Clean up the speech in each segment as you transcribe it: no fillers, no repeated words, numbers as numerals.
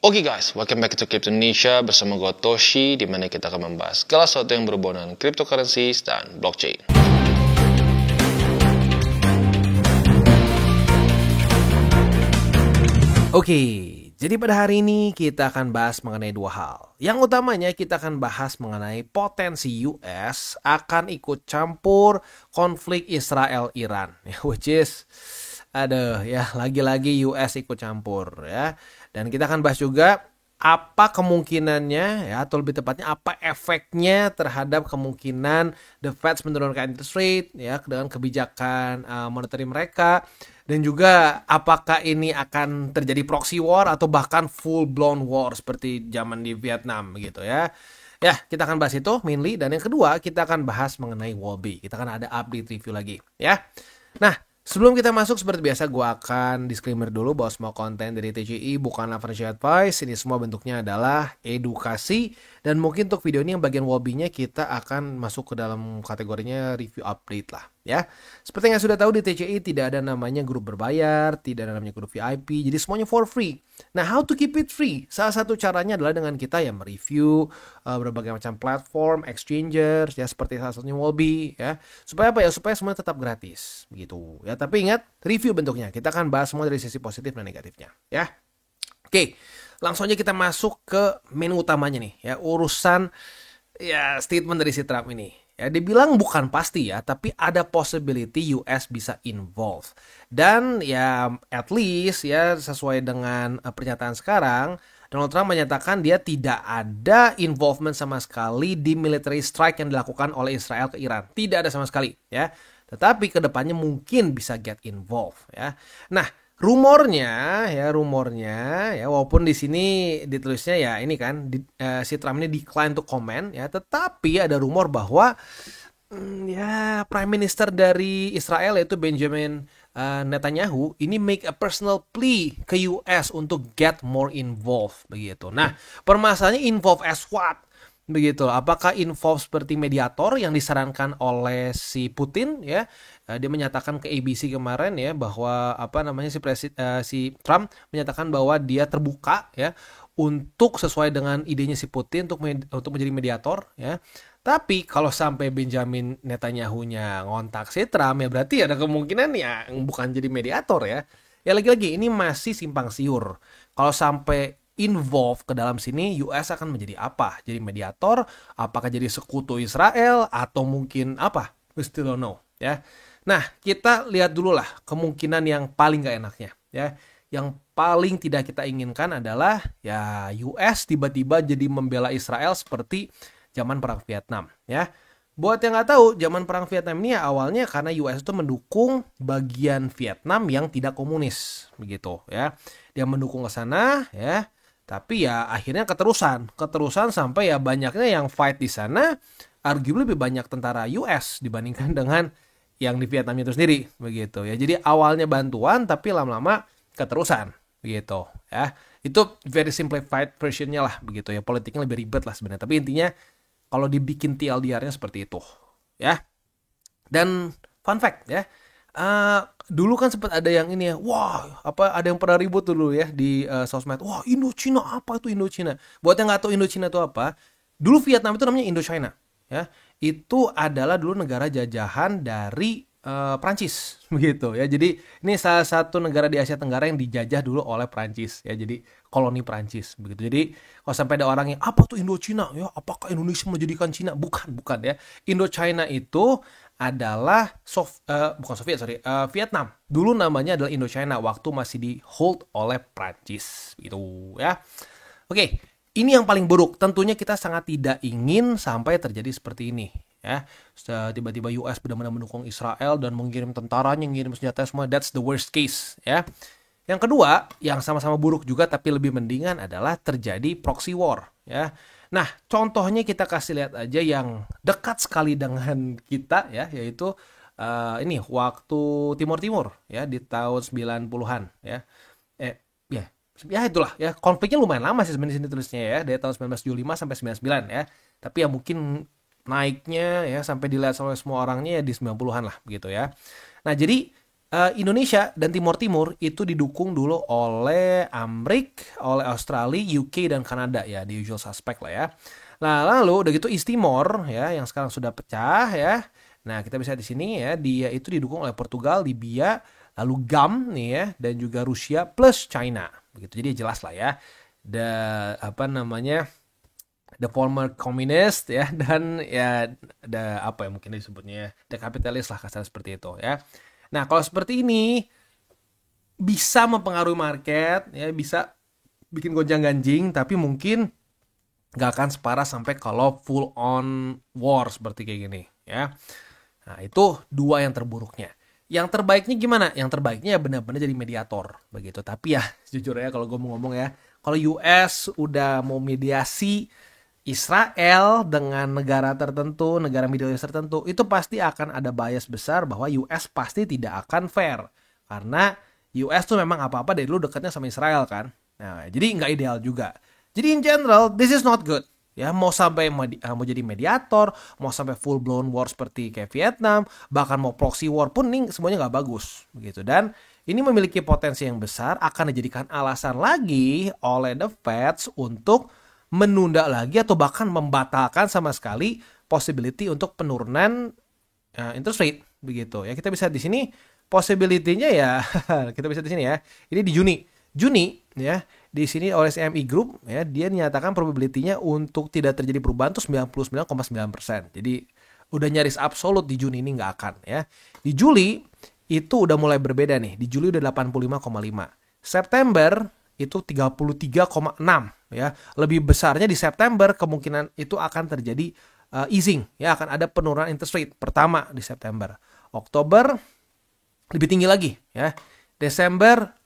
Oke guys, welcome back to Crypto Indonesia bersama gue Toshi, di mana kita akan membahas segala sesuatu yang berhubungan dengan cryptocurrencies dan blockchain. Oke, jadi pada hari ini kita akan bahas mengenai dua hal. Yang utamanya kita akan bahas mengenai potensi US akan ikut campur konflik Israel-Iran, which is lagi-lagi US ikut campur ya. Dan kita akan bahas juga apa kemungkinannya ya, atau lebih tepatnya apa efeknya terhadap kemungkinan the Fed menurunkan interest rate ya dengan kebijakan monetary mereka, dan juga apakah ini akan terjadi proxy war atau bahkan full blown war seperti zaman di Vietnam gitu ya. Ya, kita akan bahas itu mainly, dan yang kedua kita akan bahas mengenai Wallbe. Kita akan ada update review lagi ya. Nah, sebelum kita masuk, seperti biasa gue akan disclaimer dulu bahwa semua konten dari TCI bukanlah financial advice. Ini semua bentuknya adalah edukasi. Dan mungkin untuk video ini yang bagian Wallbe-nya kita akan masuk ke dalam kategorinya review update lah ya. Seperti yang sudah tahu, di TCI tidak ada namanya grup berbayar, tidak ada namanya grup VIP, jadi semuanya for free. Nah, how to keep it free? Salah satu caranya adalah dengan kita ya mereview berbagai macam platform, exchangers ya, seperti salah satunya Wallbe ya. Supaya apa ya? Supaya semuanya tetap gratis begitu ya. Tapi ingat, review bentuknya. Kita akan bahas semua dari sisi positif dan negatifnya ya. Oke, langsung aja kita masuk ke main utamanya nih ya, urusan ya statement dari si Trump ini. Ya, dibilang bukan pasti ya, tapi ada possibility US bisa involve. Dan ya at least ya sesuai dengan pernyataan sekarang, Donald Trump menyatakan dia tidak ada involvement sama sekali di military strike yang dilakukan oleh Israel ke Iran. Tidak ada sama sekali ya. Tetapi kedepannya mungkin bisa get involved ya. Nah, rumornya ya, walaupun di sini ditulisnya ya ini kan si Trump ini decline to comment ya, tetapi ada rumor bahwa ya Prime Minister dari Israel yaitu Benjamin Netanyahu ini make a personal plea ke US untuk get more involved begitu. Nah, permasalahannya involved as what? Begitu. Apakah involve seperti mediator yang disarankan oleh si Putin ya? Dia menyatakan ke ABC kemarin ya bahwa si Trump menyatakan bahwa dia terbuka ya untuk sesuai dengan idenya si Putin untuk menjadi mediator ya. Tapi kalau sampai Benjamin Netanyahu-nya ngontak si Trump ya berarti ada kemungkinan ya bukan jadi mediator ya. Ya lagi-lagi ini masih simpang siur. Kalau sampai involve ke dalam sini, US akan menjadi apa? Jadi mediator, apakah jadi sekutu Israel, atau mungkin apa? We still don't know ya. Nah, kita lihat dulu lah kemungkinan yang paling gak enaknya ya. Yang paling tidak kita inginkan adalah ya US tiba-tiba jadi membela Israel seperti zaman perang Vietnam ya. Buat yang nggak tahu, zaman perang Vietnam ini ya awalnya karena US itu mendukung bagian Vietnam yang tidak komunis begitu ya. Dia mendukung ke sana ya. Tapi ya akhirnya keterusan sampai ya banyaknya yang fight di sana, arguably lebih banyak tentara US dibandingkan dengan yang di Vietnam itu sendiri begitu ya. Jadi awalnya bantuan tapi lama-lama keterusan begitu ya. Itu very simplified versionnya lah begitu ya. Politiknya lebih ribet lah sebenarnya. Tapi intinya kalau dibikin TLDR-nya seperti itu ya. Dan fun fact ya, dulu kan sempat ada yang ini ya, ada yang pernah ribut dulu ya di sosmed. Wah, Indochina, apa itu Indochina? Buat yang nggak tahu Indochina itu apa, dulu Vietnam itu namanya Indochina ya. Itu adalah dulu negara jajahan dari Prancis begitu ya. Jadi ini salah satu negara di Asia Tenggara yang dijajah dulu oleh Prancis ya. Jadi koloni Prancis begitu. Jadi kalau sampai ada orang yang apa tuh Indochina ya, apakah Indonesia menjadikan Cina? Bukan ya. Indochina itu adalah Vietnam. Dulu namanya adalah Indochina waktu masih di hold oleh Prancis gitu ya. Oke, ini yang paling buruk. Tentunya kita sangat tidak ingin sampai terjadi seperti ini ya. Tiba-tiba US benar-benar mendukung Israel dan mengirim tentaranya, mengirim senjata semua. That's the worst case ya. Yang kedua, yang sama-sama buruk juga tapi lebih mendingan adalah terjadi proxy war ya. Nah, contohnya kita kasih lihat aja yang dekat sekali dengan kita ya, yaitu ini waktu Timur ya di tahun 90-an ya. Ya itulah ya, konfliknya lumayan lama sih sebenarnya sini tulisnya ya, dari tahun 1975 sampai 99 ya. Tapi ya mungkin naiknya ya sampai dilihat oleh semua orangnya ya di 90-an lah begitu ya. Nah, jadi Indonesia dan Timur Timur itu didukung dulu oleh oleh Australia, UK dan Kanada ya, the usual suspect lah ya. Nah, lalu udah gitu East Timor ya yang sekarang sudah pecah ya. Nah, kita bisa di sini ya, dia itu didukung oleh Portugal, Libya, lalu GAM nih ya, dan juga Rusia plus China. Begitu. Jadi jelas lah ya. Apa namanya? The former communist ya, dan ya ada apa ya mungkin disebutnya ya, the capitalist lah kasar seperti itu ya. Nah, kalau seperti ini bisa mempengaruhi market ya, bisa bikin gonjang-ganjing, tapi mungkin nggak akan separah sampai kalau full on war seperti kayak gini ya. Nah, itu dua yang terburuknya. Yang terbaiknya gimana? Yang terbaiknya ya benar-benar jadi mediator begitu. Tapi ya jujur ya kalau gue mau ngomong ya, kalau US udah mau mediasi Israel dengan negara tertentu, negara Middle East tertentu, itu pasti akan ada bias besar bahwa US pasti tidak akan fair. Karena US tuh memang apa-apa dari dulu dekatnya sama Israel kan. Nah, jadi nggak ideal juga. Jadi in general, this is not good. Ya, mau sampai mau jadi mediator, mau sampai full blown war seperti kayak Vietnam, bahkan mau proxy war pun nih semuanya nggak bagus begitu. Dan ini memiliki potensi yang besar akan dijadikan alasan lagi oleh the Feds untuk menunda lagi atau bahkan membatalkan sama sekali possibility untuk penurunan interest rate begitu. Ya, kita bisa di sini possibility-nya ya kita bisa di sini ya. Ini di Juni ya. Di sini oleh CME Group ya, dia menyatakan probability-nya untuk tidak terjadi perubahan tuh 99,9%. Jadi udah nyaris absolut di Juni ini nggak akan ya. Di Juli itu udah mulai berbeda nih. Di Juli udah 85,5. September itu 33,6 ya. Lebih besarnya di September, kemungkinan itu akan terjadi easing ya, akan ada penurunan interest rate pertama di September. Oktober lebih tinggi lagi ya. Desember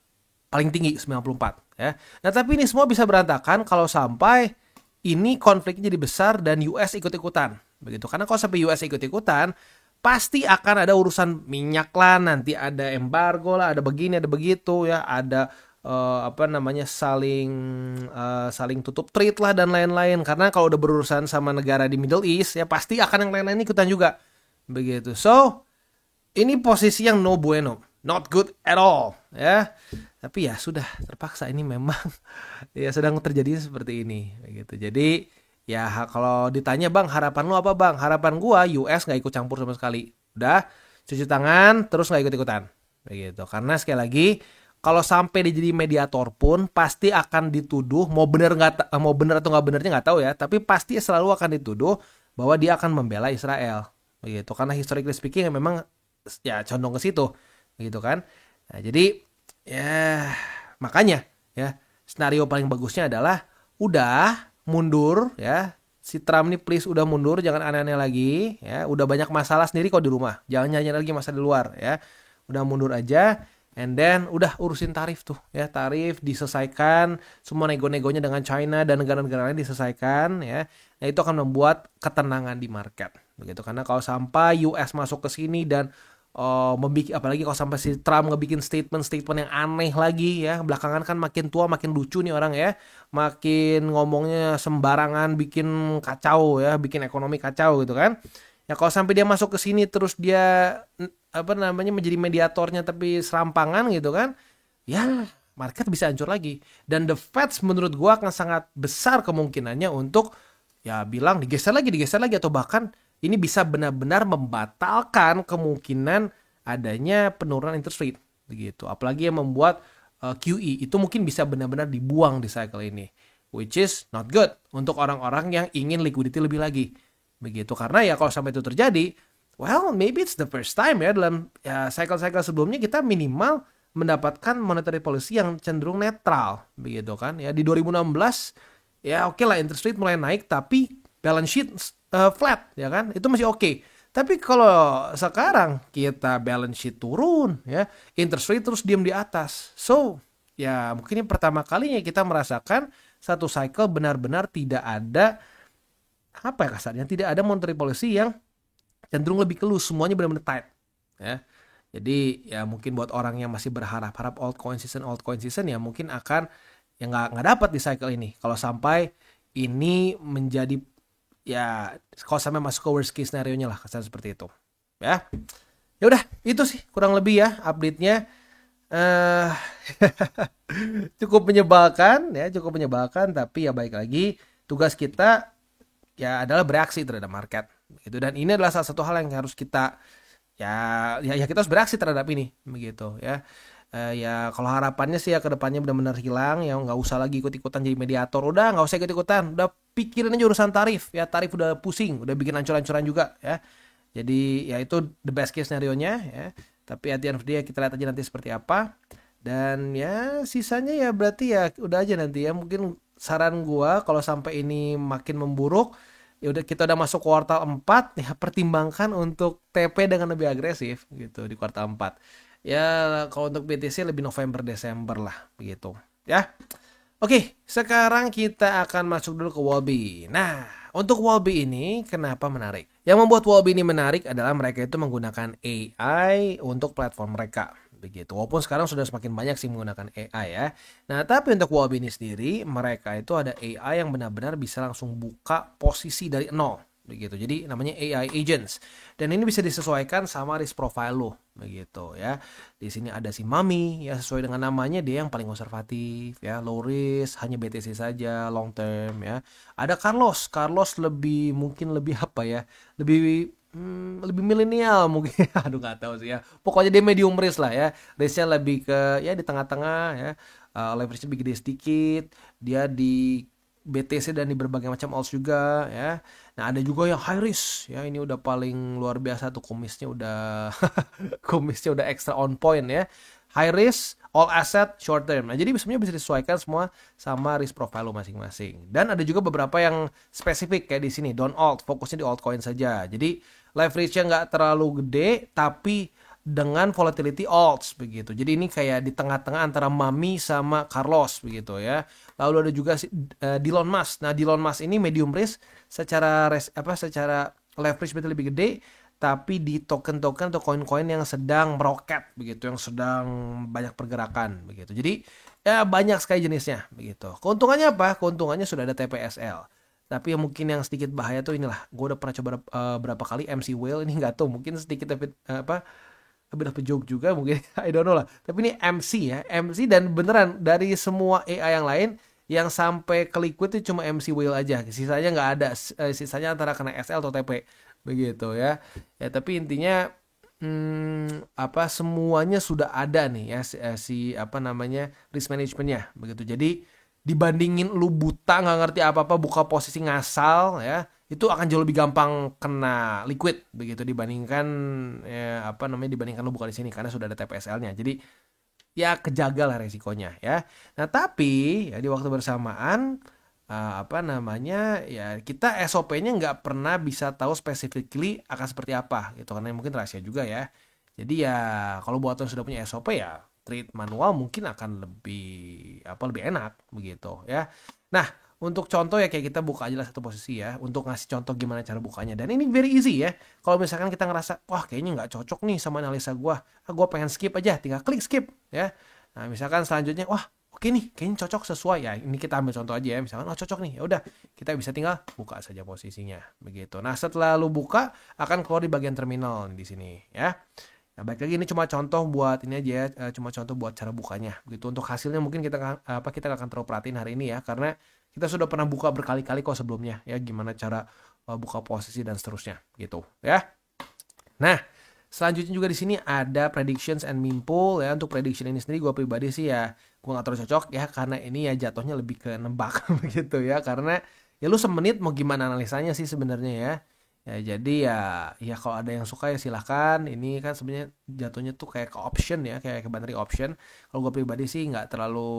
paling tinggi 94 ya. Nah, tapi ini semua bisa berantakan kalau sampai ini konfliknya jadi besar dan US ikut-ikutan begitu. Karena kalau sampai US ikut-ikutan pasti akan ada urusan minyak lah, nanti ada embargo lah, ada begini, ada begitu ya, ada saling tutup trade lah dan lain-lain. Karena kalau udah berurusan sama negara di Middle East ya pasti akan yang lain-lain ikutan juga begitu. So ini posisi yang no bueno, not good at all ya. Tapi ya sudah terpaksa, ini memang ya sedang terjadi seperti ini begitu. Jadi ya kalau ditanya bang harapan lu apa bang? Harapan gua US nggak ikut campur sama sekali. Udah cuci tangan terus nggak ikut-ikutan begitu. Karena sekali lagi kalau sampai dia jadi mediator pun pasti akan dituduh mau benar atau nggak benernya nggak tahu ya. Tapi pasti selalu akan dituduh bahwa dia akan membela Israel begitu. Karena historically speaking memang ya condong ke situ begitu kan. Nah, jadi ya makanya ya skenario paling bagusnya adalah udah mundur ya, si Trump nih please udah mundur, jangan aneh-aneh lagi ya, udah banyak masalah sendiri kok di rumah, jangan nyanyi lagi masalah di luar ya, udah mundur aja, and then udah urusin tarif tuh ya, tarif diselesaikan, semua nego-negonya dengan China dan negara-negara lain diselesaikan ya. Nah, itu akan membuat ketenangan di market begitu. Karena kalau sampai US masuk ke sini dan apalagi kalau sampai si Trump ngebikin statement yang aneh lagi ya, belakangan kan makin tua makin lucu nih orang ya, makin ngomongnya sembarangan, bikin kacau ya, bikin ekonomi kacau gitu kan ya. Kalau sampai dia masuk ke sini terus dia menjadi mediatornya tapi serampangan gitu kan ya, market bisa hancur lagi. Dan the Feds menurut gua akan sangat besar kemungkinannya untuk ya bilang digeser lagi atau bahkan ini bisa benar-benar membatalkan kemungkinan adanya penurunan interest rate begitu. Apalagi yang membuat QE itu mungkin bisa benar-benar dibuang di cycle ini, which is not good untuk orang-orang yang ingin liquidity lebih lagi begitu. Karena ya kalau sampai itu terjadi, well maybe it's the first time ya dalam ya cycle-cycle sebelumnya kita minimal mendapatkan monetary policy yang cenderung netral begitu kan ya. Di 2016 ya oke lah interest rate mulai naik tapi balance sheet flat ya kan, itu masih oke. Tapi kalau sekarang kita balance sheet turun ya, interest rate terus diam di atas. So ya mungkin ini pertama kalinya kita merasakan satu cycle benar-benar tidak ada tidak ada monetary policy yang cenderung lebih loose, semuanya benar-benar tight ya. Jadi ya mungkin buat orang yang masih berharap altcoin season ya mungkin akan yang nggak dapat di cycle ini kalau sampai ini menjadi ya kalau sampai masuk ke worst case scenario-nya lah, kesan seperti itu ya. Ya udah, itu sih kurang lebih ya update-nya. eh cukup menyebalkan, tapi ya baik lagi, tugas kita ya adalah bereaksi terhadap market gitu, dan ini adalah salah satu hal yang harus kita ya kita harus bereaksi terhadap ini begitu ya. Ya kalau harapannya sih ya kedepannya benar-benar hilang ya, nggak usah lagi ikut-ikutan jadi mediator, udah nggak usah ikut-ikutan, udah pikirin aja urusan tarif ya, tarif udah pusing, udah bikin ancur-ancuran juga ya. Jadi ya itu the best case scenario nya ya, tapi at the end of the day kita lihat aja nanti seperti apa. Dan ya sisanya ya berarti ya udah aja nanti ya, mungkin saran gua kalau sampai ini makin memburuk, ya udah kita udah masuk kuartal 4 ya, pertimbangkan untuk TP dengan lebih agresif gitu di kuartal 4. Ya kalau untuk BTC lebih November Desember lah begitu ya. Oke, sekarang kita akan masuk dulu ke Wallbe. Nah, untuk Wallbe ini kenapa menarik? Yang membuat Wallbe ini menarik adalah mereka itu menggunakan AI untuk platform mereka. Begitu. Walaupun sekarang sudah semakin banyak sih menggunakan AI ya. Nah, tapi untuk Wallbe ini sendiri, mereka itu ada AI yang benar-benar bisa langsung buka posisi dari nol. Begitu. Jadi namanya AI agents. Dan ini bisa disesuaikan sama risk profile lo. Begitu ya. Di sini ada si Mami ya, sesuai dengan namanya dia yang paling konservatif ya, low risk, hanya BTC saja, long term ya. Ada Carlos, Carlos lebih mungkin lebih apa ya? Lebih milenial mungkin. Aduh nggak tahu sih ya. Pokoknya dia medium risk lah ya. Risknya lebih ke ya di tengah-tengah ya. Leverage-nya lebih gede sedikit. Dia di BTC dan di berbagai macam alts juga ya. Nah, ada juga yang high risk ya. Ini udah paling luar biasa tuh, kumisnya udah kumisnya udah extra on point ya. High risk, all asset, short term. Nah, jadi sebenarnya bisa disesuaikan semua sama risk profile lo masing-masing. Dan ada juga beberapa yang spesifik kayak di sini, don't alt, fokusnya di altcoin saja. Jadi leverage-nya nggak terlalu gede, tapi dengan volatility alts begitu. Jadi ini kayak di tengah-tengah antara Mami sama Carlos begitu ya. Lalu ada juga Elon Musk. Nah, Elon Musk ini medium risk, secara leverage betul lebih gede, tapi di token-token atau koin-koin yang sedang meroket begitu, yang sedang banyak pergerakan begitu. Jadi ya banyak sekali jenisnya begitu. Keuntungannya apa? Keuntungannya sudah ada TPSL. Tapi yang mungkin yang sedikit bahaya tuh inilah, gue udah pernah coba berapa kali MC Whale, ini nggak tahu mungkin sedikit tapi a bit of a joke juga mungkin. I don't know lah, tapi ini MC ya, MC, dan beneran dari semua AI yang lain yang sampai ke liquid itu cuma MC Whale aja, sisanya nggak ada. Sisanya antara kena SL atau TP begitu ya. Ya tapi intinya semuanya sudah ada nih ya, apa namanya, risk managementnya begitu. Jadi dibandingin lu buta nggak ngerti apa-apa buka posisi ngasal ya, itu akan jauh lebih gampang kena liquid begitu dibandingkan ya, dibandingkan lu buka di sini karena sudah ada TPSL-nya. Jadi ya kejaga lah resikonya ya. Nah tapi ya di waktu bersamaan ya kita SOP-nya nggak pernah bisa tahu specifically akan seperti apa gitu, karena mungkin rahasia juga ya. Jadi ya kalau buat yang sudah punya SOP ya trade manual mungkin akan lebih enak begitu ya. Nah, untuk contoh ya kayak kita buka aja lah satu posisi ya, untuk ngasih contoh gimana cara bukanya. Dan ini very easy ya. Kalau misalkan kita ngerasa wah kayaknya nggak cocok nih sama analisa gue pengen skip aja, tinggal klik skip ya. Nah, misalkan selanjutnya wah oke nih kayaknya cocok sesuai ya, ini kita ambil contoh aja ya, misalkan cocok nih, ya udah kita bisa tinggal buka saja posisinya begitu. Nah, setelah lu buka akan keluar di bagian terminal di sini ya. Nah, baik lagi ini cuma contoh buat ini aja ya, cuma contoh buat cara bukanya begitu. Untuk hasilnya mungkin kita akan terlalu perhatiin hari ini ya, karena kita sudah pernah buka berkali-kali kok sebelumnya ya, gimana cara buka posisi dan seterusnya gitu ya. Nah, selanjutnya juga di sini ada predictions and meme pool ya. Untuk prediction ini sendiri gue pribadi sih ya gue nggak terlalu cocok ya, karena ini ya jatuhnya lebih ke nebak begitu ya, karena ya lu semenit mau gimana analisanya sih sebenarnya ya. Ya jadi ya kalau ada yang suka ya silahkan. Ini kan sebenarnya jatuhnya tuh kayak ke option ya, kayak ke binary option. Kalau gue pribadi sih nggak terlalu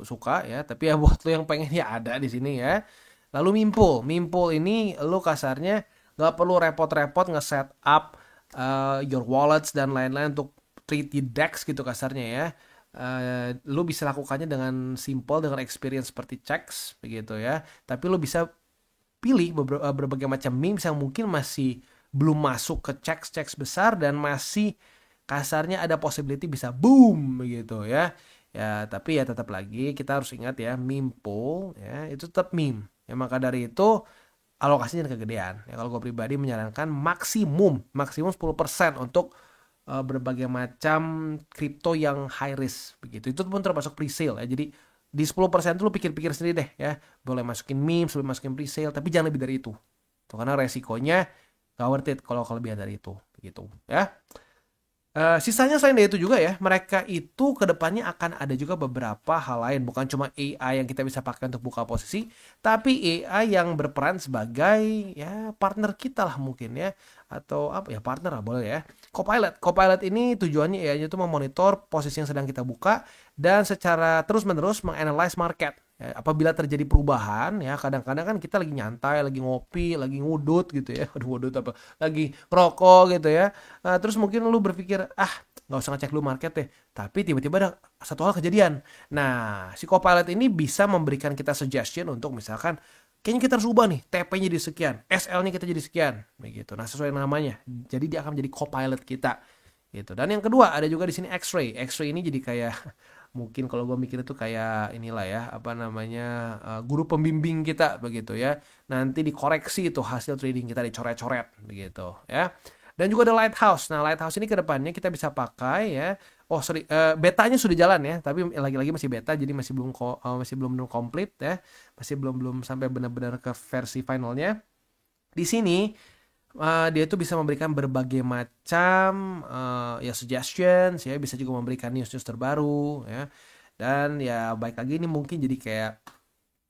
suka ya, tapi ya buat lo yang pengen ya ada di sini ya. Lalu mimpul ini lo kasarnya nggak perlu repot-repot nge-set up your wallets dan lain-lain untuk trade di DEX gitu kasarnya ya. Lo bisa lakukannya dengan simple, dengan experience seperti checks begitu ya. Tapi lo bisa pilih berbagai macam memes yang mungkin masih belum masuk ke checks besar dan masih kasarnya ada possibility bisa boom begitu ya. Ya tapi ya tetap lagi kita harus ingat ya, meme pool ya itu tetap meme ya, maka dari itu alokasinya kegedean ya. Kalau gue pribadi menyarankan maksimum 10% untuk berbagai macam kripto yang high risk begitu. Itu pun termasuk pre-sale ya. Jadi di 10% itu lu pikir-pikir sendiri deh ya. Boleh masukin memes, boleh masukin pre-sale, tapi jangan lebih dari itu. Tuh, karena resikonya gak worth it kalau kelebihan dari itu begitu ya. Sisanya selain dari itu juga ya, mereka itu kedepannya akan ada juga beberapa hal lain, bukan cuma AI yang kita bisa pakai untuk buka posisi, tapi AI yang berperan sebagai ya partner kita lah mungkin ya, atau apa ya partner lah boleh ya. Copilot ini tujuannya AI itu memonitor posisi yang sedang kita buka dan secara terus-menerus menganalyze market. Ya, apabila terjadi perubahan ya kadang-kadang kan kita lagi nyantai, lagi ngopi, lagi ngudut gitu ya, aduh ngudut apa, lagi rokok gitu ya. Terus mungkin lu berpikir, nggak usah ngecek dulu market deh. Tapi tiba-tiba ada satu hal kejadian. Nah, si Copilot ini bisa memberikan kita suggestion untuk misalkan, kayaknya kita harus ubah nih, TP-nya jadi sekian, SL-nya kita jadi sekian. Begitu. Nah, sesuai namanya. Jadi dia akan menjadi Copilot kita. Gitu. Dan yang kedua, ada juga di sini X-ray. X-ray ini jadi kayak, mungkin kalau gue mikir itu kayak inilah ya, apa namanya, guru pembimbing kita begitu ya. Nanti dikoreksi itu hasil trading kita dicoret-coret begitu ya. Dan juga ada Lighthouse. Nah, Lighthouse ini ke depannya kita bisa pakai ya. Oh, sorry, betanya sudah jalan ya, tapi lagi-lagi masih beta, jadi masih belum komplit ya. Masih belum sampai benar-benar ke versi finalnya. Di sini dia tuh bisa memberikan berbagai macam ya suggestions ya, bisa juga memberikan news-news terbaru ya. Dan ya baik lagi ini mungkin jadi kayak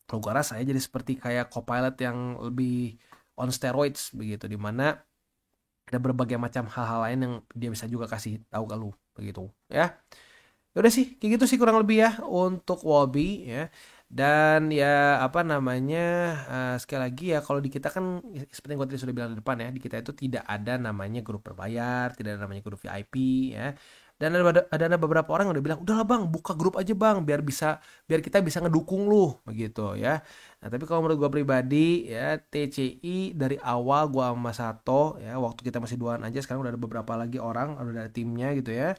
kalau gue rasa ya jadi seperti kayak Copilot yang lebih on steroids begitu, dimana ada berbagai macam hal-hal lain yang dia bisa juga kasih tahu ke lu begitu ya. Udah sih kayak gitu sih kurang lebih ya untuk Wobby ya. Dan ya apa namanya, sekali lagi ya kalau di kita kan seperti yang gue tadi sudah bilang di depan ya, di kita itu tidak ada namanya grup berbayar, tidak ada namanya grup VIP ya. Dan ada beberapa orang yang udah bilang, udahlah bang, buka grup aja bang, biar kita bisa ngedukung lu begitu ya. Nah tapi kalau menurut gue pribadi ya, TCI dari awal gue sama Sato ya, waktu kita masih duaan aja, sekarang udah ada beberapa lagi orang, udah ada timnya gitu ya.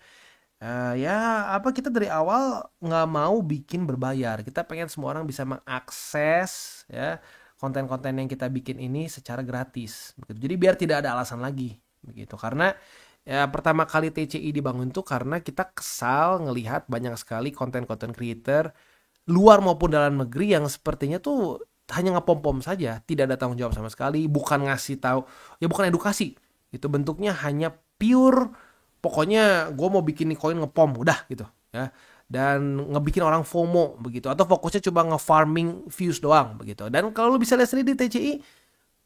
Ya apa kita dari awal nggak mau bikin berbayar. Kita pengen semua orang bisa mengakses ya konten-konten yang kita bikin ini secara gratis. Begitu. Jadi biar tidak ada alasan lagi begitu. Karena ya pertama kali TCI dibangun tuh karena kita kesal ngelihat banyak sekali konten-konten creator luar maupun dalam negeri yang sepertinya tuh hanya ngepom-pom saja, tidak ada tanggung jawab sama sekali, bukan ngasih tahu, ya bukan edukasi. Itu bentuknya hanya pure, pokoknya gue mau bikin nih koin ngepom udah gitu ya, dan ngebikin orang FOMO begitu, atau fokusnya coba nge-farming views doang begitu. Dan kalau lu bisa lihat sendiri di TCI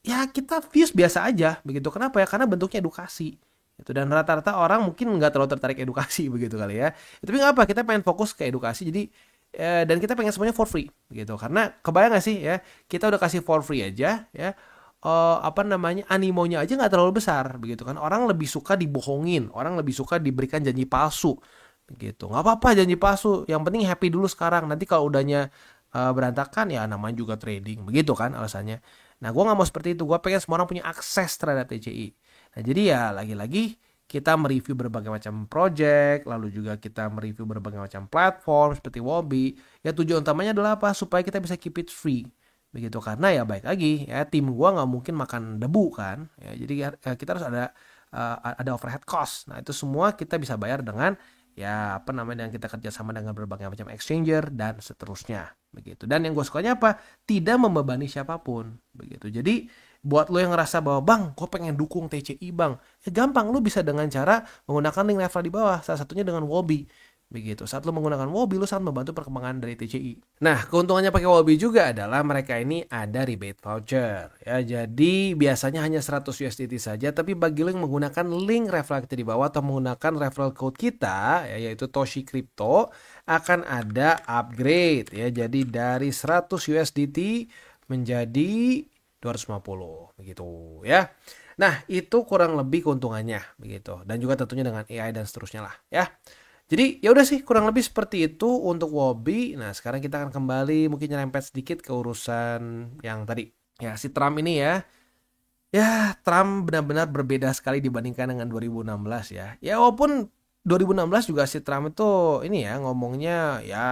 ya kita views biasa aja begitu. Kenapa ya? Karena bentuknya edukasi itu, dan rata-rata orang mungkin nggak terlalu tertarik edukasi begitu kali ya. Tapi nggak apa, kita pengen fokus ke edukasi. Jadi dan kita pengen semuanya for free gitu, karena kebayang gak sih ya, kita udah kasih for free aja ya, apa namanya, animonya aja nggak terlalu besar begitu kan. Orang lebih suka dibohongin, orang lebih suka diberikan janji palsu begitu. Nggak apa-apa janji palsu, yang penting happy dulu sekarang, nanti kalau udahnya berantakan ya namanya juga trading begitu kan alasannya. Nah gue nggak mau seperti itu, gue pengen semua orang punya akses terhadap TCI. Nah jadi ya lagi-lagi kita mereview berbagai macam project, lalu juga kita mereview berbagai macam platform seperti Wobby. Ya tujuan utamanya adalah apa? Supaya kita bisa keep it free. Begitu, karena ya baik lagi ya, tim gua nggak mungkin makan debu kan. Ya, jadi kita harus ada overhead cost. Nah, itu semua kita bisa bayar dengan ya apa namanya, yang kita kerjasama dengan berbagai macam exchanger dan seterusnya begitu. Dan yang gue sukanya apa? Tidak membebani siapapun begitu. Jadi buat lo yang ngerasa bahwa bang, gue pengen dukung TCI bang, ya gampang, lo bisa dengan cara menggunakan link referral di bawah, salah satunya dengan Wobby begitu. Saat lo menggunakan Wobby, lo sangat membantu perkembangan dari TCI. Nah, keuntungannya pakai Wobby juga adalah mereka ini ada rebate voucher ya. Jadi biasanya hanya 100 USDT saja, tapi bagi lo yang menggunakan link referral kita di bawah atau menggunakan referral code kita ya, yaitu Toshi Crypto, akan ada upgrade ya. Jadi dari 100 USDT menjadi 250 begitu ya. Nah, itu kurang lebih keuntungannya begitu. Dan juga tentunya dengan AI dan seterusnya lah ya. Jadi ya udah sih kurang lebih seperti itu untuk Wobby. Nah, sekarang kita akan kembali mungkin nyerempet sedikit ke urusan yang tadi. Ya, si Trump ini ya. Ya, Trump benar-benar berbeda sekali dibandingkan dengan 2016 ya. Ya walaupun 2016 juga si Trump itu ini ya ngomongnya ya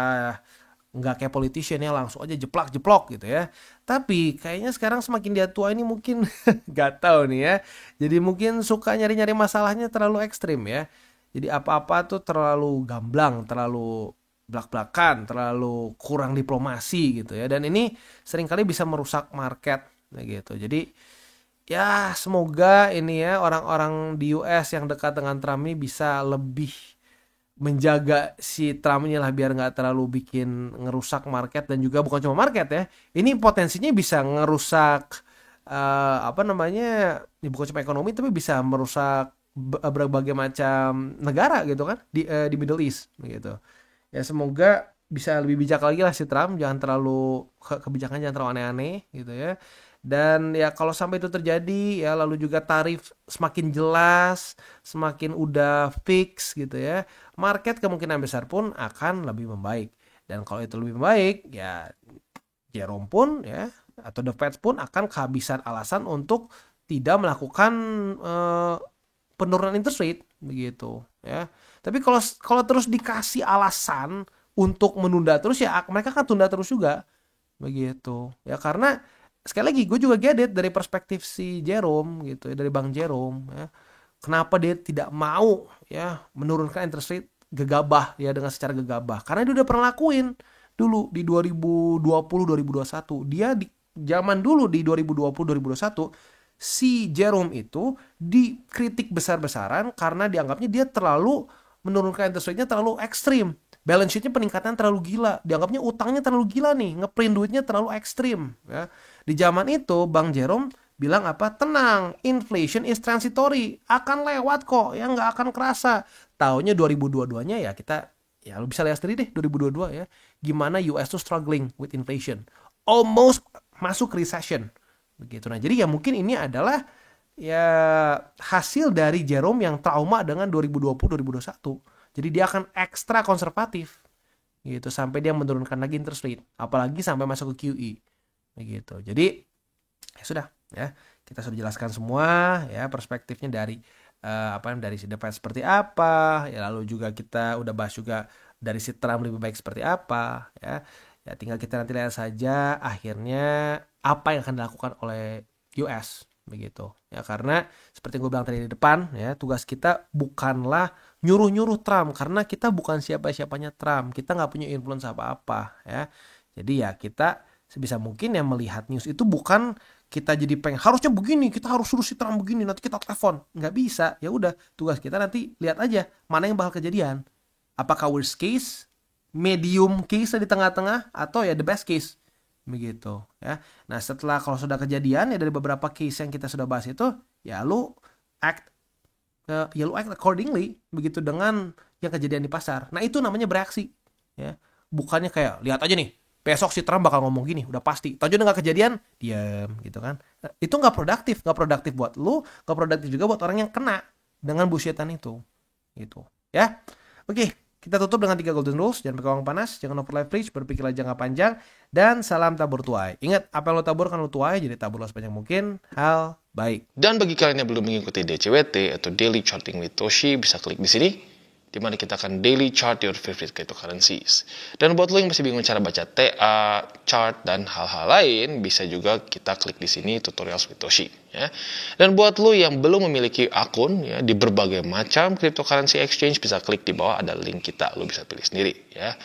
nggak kayak politician ya, langsung aja jeplak-jeplok gitu ya. Tapi kayaknya sekarang semakin dia tua ini mungkin nggak tahu nih ya. Jadi mungkin suka nyari-nyari masalahnya terlalu ekstrim ya. Jadi apa-apa tuh terlalu gamblang, terlalu blak-blakan, terlalu kurang diplomasi gitu ya. Dan ini seringkali bisa merusak market gitu. Jadi ya semoga ini ya orang-orang di US yang dekat dengan Trump ini bisa lebih menjaga si Trump ini lah biar nggak terlalu bikin ngerusak market, dan juga bukan cuma market ya. Ini potensinya bisa ngerusak ini bukan cuma ekonomi tapi bisa merusak berbagai macam negara gitu kan di Middle East gitu. Ya semoga bisa lebih bijak lagi lah si Trump, jangan terlalu kebijakan jangan terlalu aneh-aneh gitu ya. Dan ya kalau sampai itu terjadi ya, lalu juga tarif semakin jelas, semakin udah fix gitu ya, market kemungkinan besar pun akan lebih membaik. Dan kalau itu lebih membaik ya Jerome pun ya atau The Fed pun akan kehabisan alasan untuk tidak melakukan penurunan interest rate begitu ya. Tapi kalau terus dikasih alasan untuk menunda terus ya mereka kan tunda terus juga begitu ya, karena sekali lagi gue juga get it dari perspektif si Jerome gitu ya, dari Bang Jerome ya. Kenapa dia tidak mau ya menurunkan interest rate gegabah ya, dengan secara gegabah? Karena dia udah pernah lakuin dulu di 2020 2021. Dia di zaman dulu di 2020 2021 si Jerome itu dikritik besar-besaran karena dianggapnya dia terlalu menurunkan interest rate-nya terlalu ekstrim. Balance sheet-nya peningkatan terlalu gila. Dianggapnya utangnya terlalu gila nih. Ngeprint duitnya terlalu ekstrim. Ya. Di zaman itu Bang Jerome bilang apa? Tenang, inflation is transitory. Akan lewat kok. Ya nggak akan kerasa. Taunya 2022-nya ya kita, ya lu bisa lihat sendiri deh 2022 ya. Gimana US tuh struggling with inflation. Almost masuk recession. Begitu. Nah jadi ya mungkin ini adalah ya hasil dari Jerome yang trauma dengan 2020-2021. Jadi dia akan ekstra konservatif gitu sampai dia menurunkan lagi interest rate, apalagi sampai masuk ke QE begitu. Jadi ya sudah ya, kita sudah jelaskan semua ya perspektifnya dari dari si The Fed seperti apa ya, lalu juga kita udah bahas juga dari si Trump lebih baik seperti apa ya. Ya tinggal kita nanti lihat saja akhirnya apa yang akan dilakukan oleh US begitu ya, karena seperti gue bilang tadi di depan ya, tugas kita bukanlah nyuruh-nyuruh Trump karena kita bukan siapa-siapanya Trump, kita nggak punya influence apa-apa ya. Jadi ya kita sebisa mungkin ya melihat news itu bukan kita jadi pengen harusnya begini, kita harus suruh si Trump begini, nanti kita telepon, nggak bisa. Ya udah, tugas kita nanti lihat aja mana yang bakal kejadian, apakah worst case, medium case di tengah-tengah, atau ya the best case begitu ya. Nah setelah kalau sudah kejadian ya dari beberapa case yang kita sudah bahas itu ya lu act accordingly begitu dengan yang kejadian di pasar. Nah itu namanya bereaksi ya, bukannya kayak lihat aja nih besok si Trump bakal ngomong gini udah pasti, tahu udah nggak kejadian diam gitu kan. Nah, itu nggak produktif buat lu, nggak produktif juga buat orang yang kena dengan bullshitan itu gitu ya. Oke, kita tutup dengan 3 golden rules. Jangan pakai uang panas, jangan over leverage, berpikirlah jangka panjang, dan salam tabur tuai. Ingat, apa yang lo tabur kan lo tuai, jadi taburlah sebanyak mungkin hal baik. Dan bagi kalian yang belum mengikuti DCWT atau Daily Charting with Toshi, bisa klik di sini, di mana kita akan daily chart your favorite cryptocurrencies. Dan buat lo yang masih bingung cara baca TA, chart, dan hal-hal lain, bisa juga kita klik di sini tutorials with Toshi. Ya. Dan buat lo yang belum memiliki akun ya, di berbagai macam cryptocurrency exchange, bisa klik di bawah ada link kita, lo bisa pilih sendiri. Ya.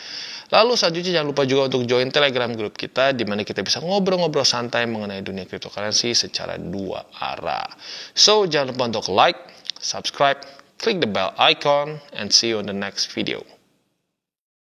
Lalu selanjutnya jangan lupa juga untuk join Telegram group kita, di mana kita bisa ngobrol-ngobrol santai mengenai dunia cryptocurrency secara 2 arah. So jangan lupa untuk like, subscribe, click the bell icon, and see you on the next video.